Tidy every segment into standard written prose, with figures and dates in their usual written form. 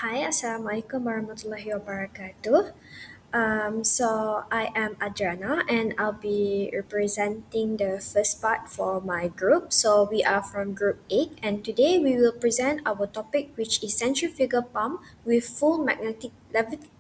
Hi, Assalamualaikum warahmatullahi wabarakatuh. So I am Adriana and I'll be representing the first part for my group. So we are from group 8 and today we will present our topic which is centrifugal pump with full magnetic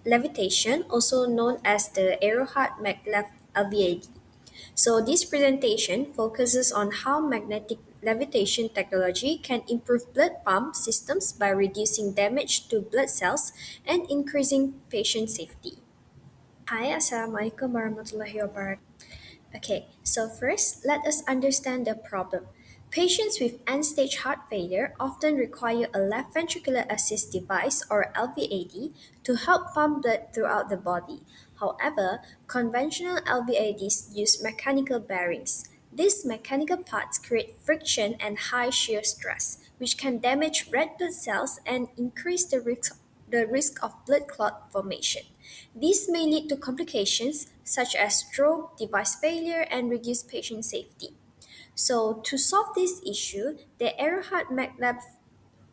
levitation, also known as the Aerohat maglev LVAD. So this presentation focuses on how magnetic levitation technology can improve blood pump systems by reducing damage to blood cells and increasing patient safety. Hi, Assalamualaikum warahmatullahi wabarakatuh. Okay, so first, let us understand the problem. Patients with end-stage heart failure often require a left ventricular assist device or LVAD to help pump blood throughout the body. However, conventional LVADs use mechanical bearings. These mechanical parts create friction and high shear stress, which can damage red blood cells and increase the risk of blood clot formation. These may lead to complications such as stroke, device failure, and reduced patient safety. So, to solve this issue, the Aerohat MagLab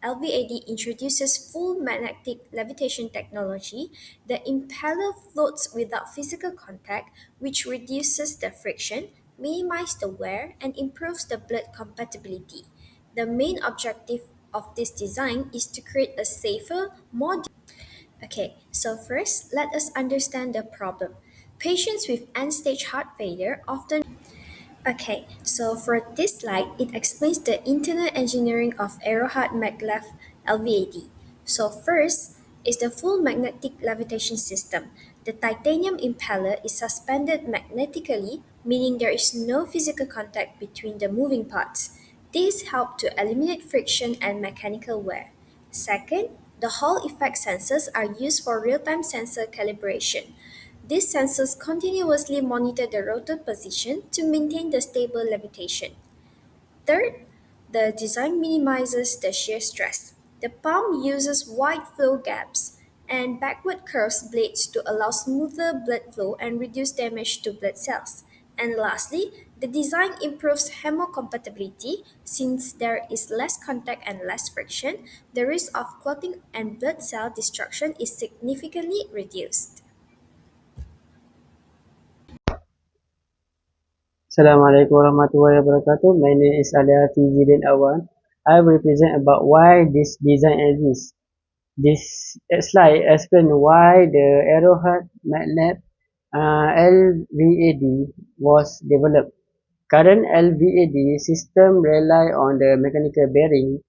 LVAD introduces full magnetic levitation technology. The impeller floats without physical contact, which reduces the friction, minimizes the wear, and improves the blood compatibility. The main objective of this design is to create a safer, more. Okay, so first, let us understand the problem. Patients with end-stage heart failure often. Okay, so for this slide, it explains the internal engineering of Aerohat maglev LVAD. So first is the full magnetic levitation system. The titanium impeller is suspended magnetically, meaning there is no physical contact between the moving parts. These help to eliminate friction and mechanical wear. Second, the Hall effect sensors are used for real-time sensor calibration. These sensors continuously monitor the rotor position to maintain the stable levitation. Third, the design minimizes the shear stress. The pump uses wide flow gaps and backward curves blades to allow smoother blood flow and reduce damage to blood cells. And lastly, the design improves hemocompatibility since there is less contact and less friction. The risk of clotting and blood cell destruction is significantly reduced. Assalamualaikum warahmatullahi wabarakatuh. My name is Alia Fizidin Awan. I will present about why this design exists. This slide explains why the Arrowhead MATLAB LVAD was developed. Current LVAD system rely on the mechanical bearing.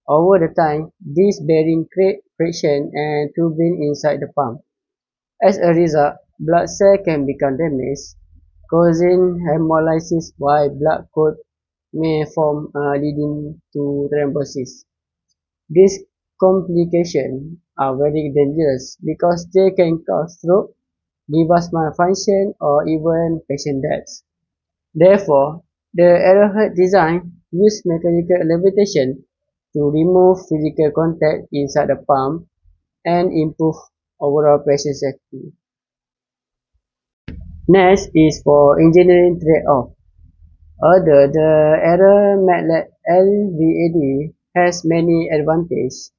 Over the time, these bearing create friction and turbine inside the pump. As a result, blood cells can become damaged, causing hemolysis while blood clot may form leading to thrombosis. These complications are very dangerous because they can cause stroke, device malfunction, or even patient deaths. Therefore, the Arrowhead design used mechanical levitation to remove physical contact inside the pump and improve overall patient safety. Next is for engineering trade-off. Although the error MATLAB LVAD has many advantages,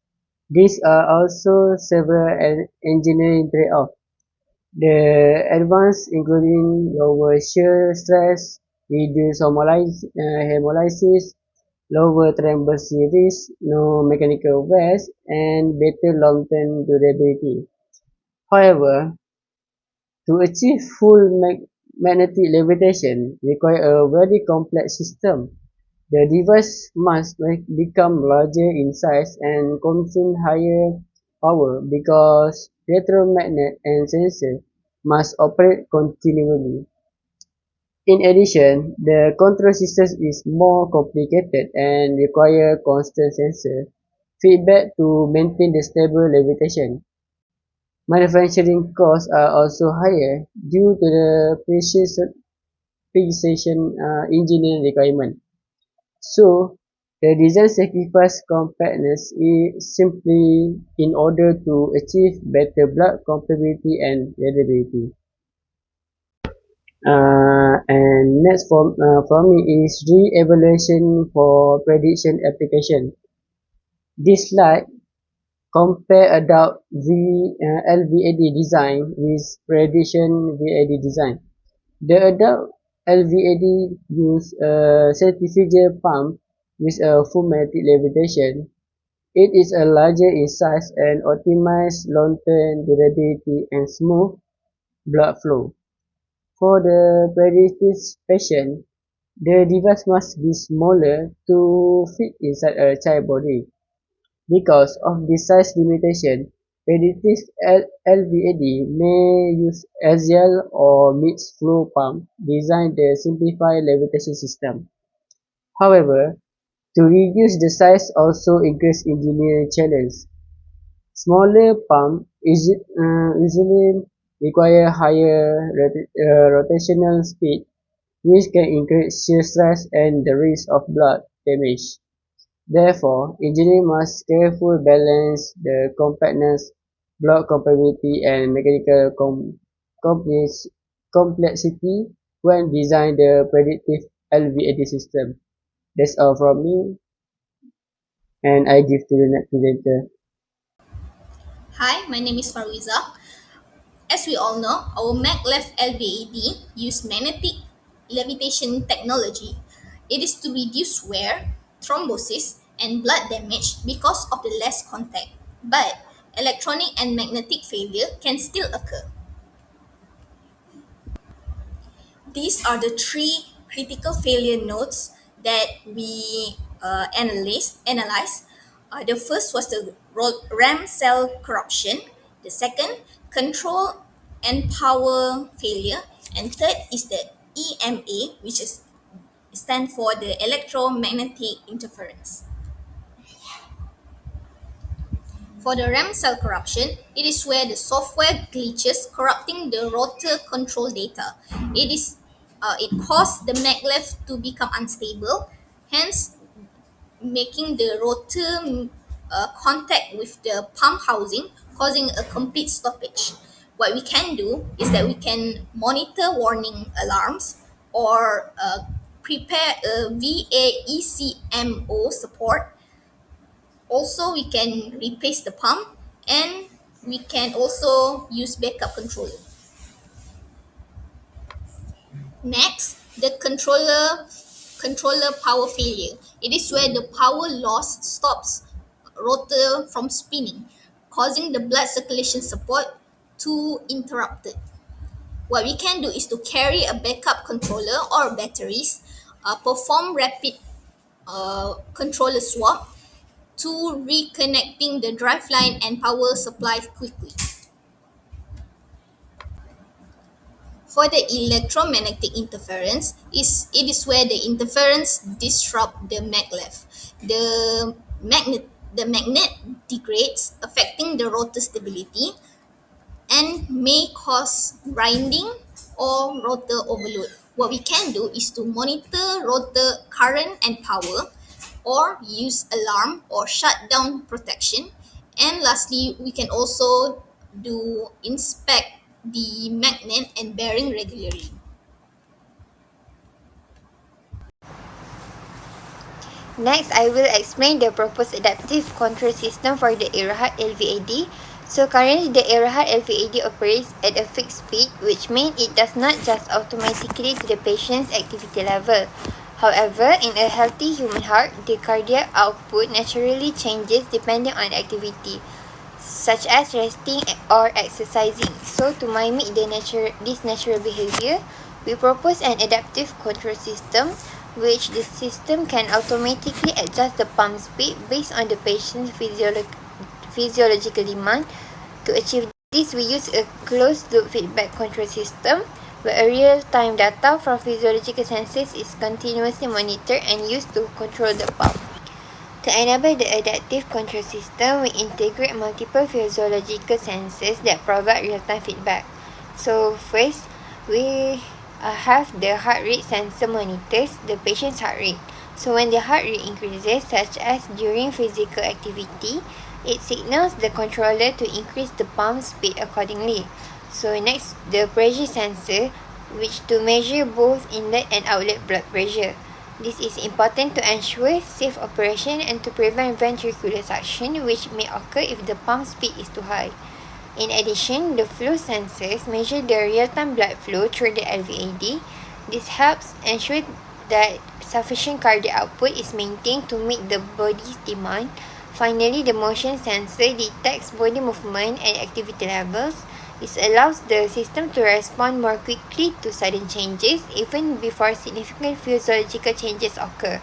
there are also several engineering trade-offs. The advances including lower shear stress, reduced hemolysis, lower thrombosis risk, no mechanical wear, and better long-term durability. However, to achieve full magnetic levitation requires a very complex system. The device must become larger in size and consume higher power because electromagnet and sensor must operate continually. In addition, the control system is more complicated and require constant sensor feedback to maintain the stable levitation. Manufacturing costs are also higher due to the precision engineering requirement. So, the design sacrifice compactness is simply in order to achieve better blood compatibility and reliability. And next for me is re-evaluation for prediction application. This slide Compare adult LVAD design with predation VAD design. The adult LVAD use a centrifugal pump with a pneumatic levitation. It is a larger in size and optimizes long-term durability and smooth blood flow. For the pediatric patient, the device must be smaller to fit inside a child body. Because of this size limitation, pediatric LVAD may use axial or mixed flow pump designed to simplify levitation system. However, to reduce the size also increase engineering challenge. Smaller pumps usually require higher rotational speed, which can increase shear stress and the risk of blood damage. Therefore, engineers must carefully balance the compactness, blood compatibility, and mechanical complexity when designing the predictive LVAD system. That's all from me, and I give to the next presenter. Hi, my name is Faruiza. As we all know, our maglev LVAD use magnetic levitation technology. It is to reduce wear, thrombosis, and blood damage because of the less contact. But electronic and magnetic failure can still occur. These are the three critical failure nodes that we analyze. The first was the RAM cell corruption. The second, control and power failure. And third is the EMA, which is stand for the electromagnetic interference. For the RAM cell corruption, it is where the software glitches corrupting the rotor control data. It caused the maglev to become unstable, hence making the rotor contact with the pump housing, causing a complete stoppage. What we can do is that we can monitor warning alarms or prepare a VAECMO support. Also, we can replace the pump and we can also use backup controller. Next, the controller power failure. It is where the power loss stops rotor from spinning, causing the blood circulation support to interrupted. What we can do is to carry a backup controller or batteries, perform rapid controller swap to reconnecting the drive line and power supply quickly. For the electromagnetic interference, it is where the interference disrupt the maglev. The magnet degrades, affecting the rotor stability and may cause grinding or rotor overload. What we can do is to monitor rotor current and power or use alarm or shutdown protection. And lastly, we can also do inspect the magnet and bearing regularly. Next, I will explain the proposed adaptive control system for the AeroHeart LVAD. So currently, the AeroHeart LVAD operates at a fixed speed, which means it does not adjust automatically to the patient's activity level. However, in a healthy human heart, the cardiac output naturally changes depending on activity, such as resting or exercising. So to mimic this natural behavior, we propose an adaptive control system which the system can automatically adjust the pump speed based on the patient's physiological demand. To achieve this, we use a closed-loop feedback control system where a real-time data from physiological sensors is continuously monitored and used to control the pump. To enable the adaptive control system, we integrate multiple physiological sensors that provide real-time feedback. So first, we have the heart rate sensor monitors the patient's heart rate. So when the heart rate increases, such as during physical activity, it signals the controller to increase the pump speed accordingly. So next, the pressure sensor, which to measure both inlet and outlet blood pressure. This is important to ensure safe operation and to prevent ventricular suction, which may occur if the pump speed is too high. In addition, the flow sensors measure the real-time blood flow through the LVAD. This helps ensure that sufficient cardiac output is maintained to meet the body's demand. Finally, the motion sensor detects body movement and activity levels. This allows the system to respond more quickly to sudden changes, even before significant physiological changes occur.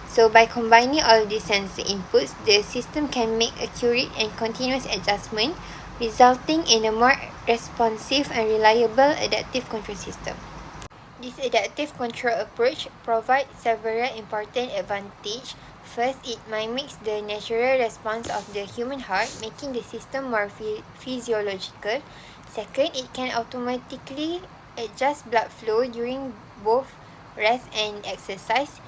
So by combining all these sensor inputs, the system can make accurate and continuous adjustment, resulting in a more responsive and reliable adaptive control system. This adaptive control approach provides several important advantages. First, it mimics the natural response of the human heart, making the system more physiological. Second, it can automatically adjust blood flow during both rest and exercise,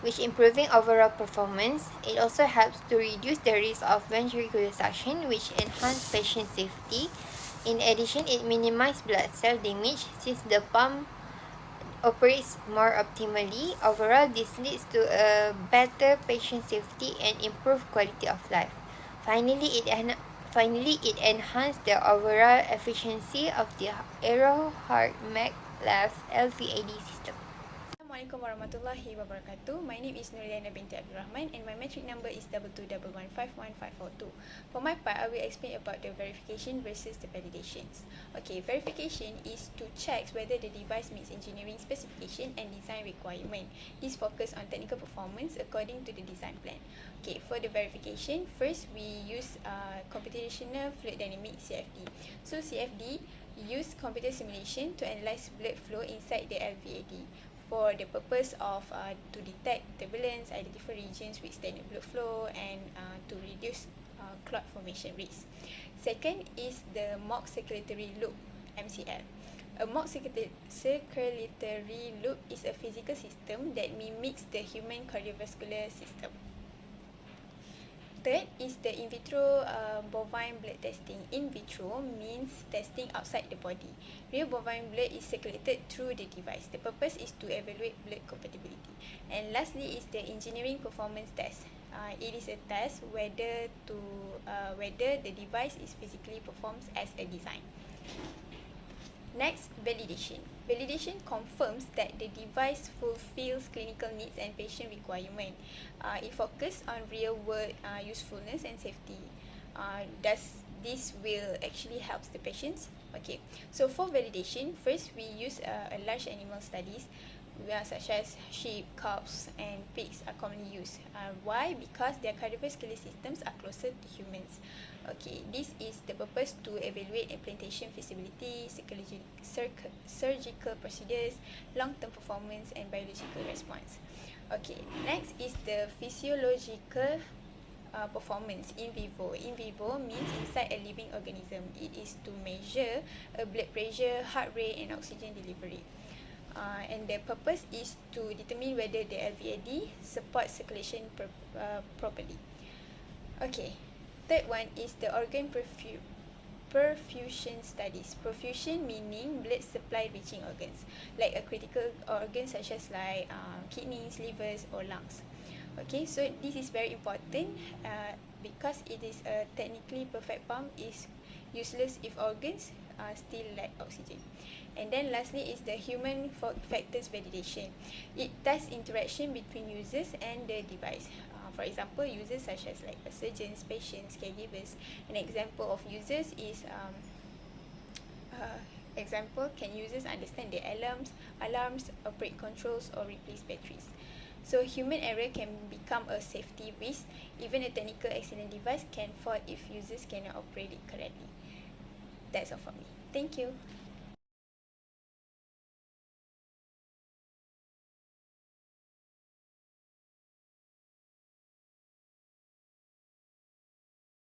which improving overall performance. It also helps to reduce the risk of ventricular suction, which enhance patient safety. In addition, it minimizes blood cell damage since the pump operates more optimally. Overall, this leads to a better patient safety and improved quality of life. Finally, it enhanced the overall efficiency of the Aero Heart Maglev LVAD system. Assalamualaikum warahmatullahi wabarakatuh. My name is Nuriana binti Abdul Rahman and my metric number is 2211151542. For my part, I will explain about the verification versus the validations. Okay, verification is to check whether the device meets engineering specification and design requirement. This focus on technical performance according to the design plan. Okay, for the verification, first we use computational fluid dynamics CFD. So CFD use computer simulation to analyze blood flow inside the LVAD for the purpose of to detect turbulence, identify regions with stagnant blood flow, and to reduce clot formation risk. Second is the mock circulatory loop, MCL. A mock circulatory loop is a physical system that mimics the human cardiovascular system. Third is the in vitro bovine blood testing. In vitro means testing outside the body. Real bovine blood is circulated through the device. The purpose is to evaluate blood compatibility. And lastly is the engineering performance test. It is a test whether the device is physically performs as a design. Next, validation. Validation confirms that the device fulfills clinical needs and patient requirement. It focuses on real-world usefulness and safety. This will actually help the patients? Okay, so for validation, first we use a large animal studies, such as sheep, cows, and pigs are commonly used. Why? Because their cardiovascular systems are closer to humans. Okay, this is the purpose to evaluate implantation feasibility, surgical procedures, long-term performance, and biological response. Okay, next is the physiological performance in vivo. In vivo means inside a living organism. It is to measure blood pressure, heart rate, and oxygen delivery. And the purpose is to determine whether the LVAD supports circulation properly. Okay, third one is the organ perfusion studies. Perfusion meaning blood supply reaching organs, like a critical organ such as like kidneys, livers, or lungs. Okay, so this is very important because it is a technically perfect pump is useless if organs still lack oxygen. And then lastly is the human factors validation. It tests interaction between users and the device. For example, users such as like surgeons, patients, caregivers. An example of users is can users understand the alarms, operate controls, or replace batteries? So human error can become a safety risk. Even a technical excellent device can fault if users cannot operate it correctly. That's all for me. Thank you.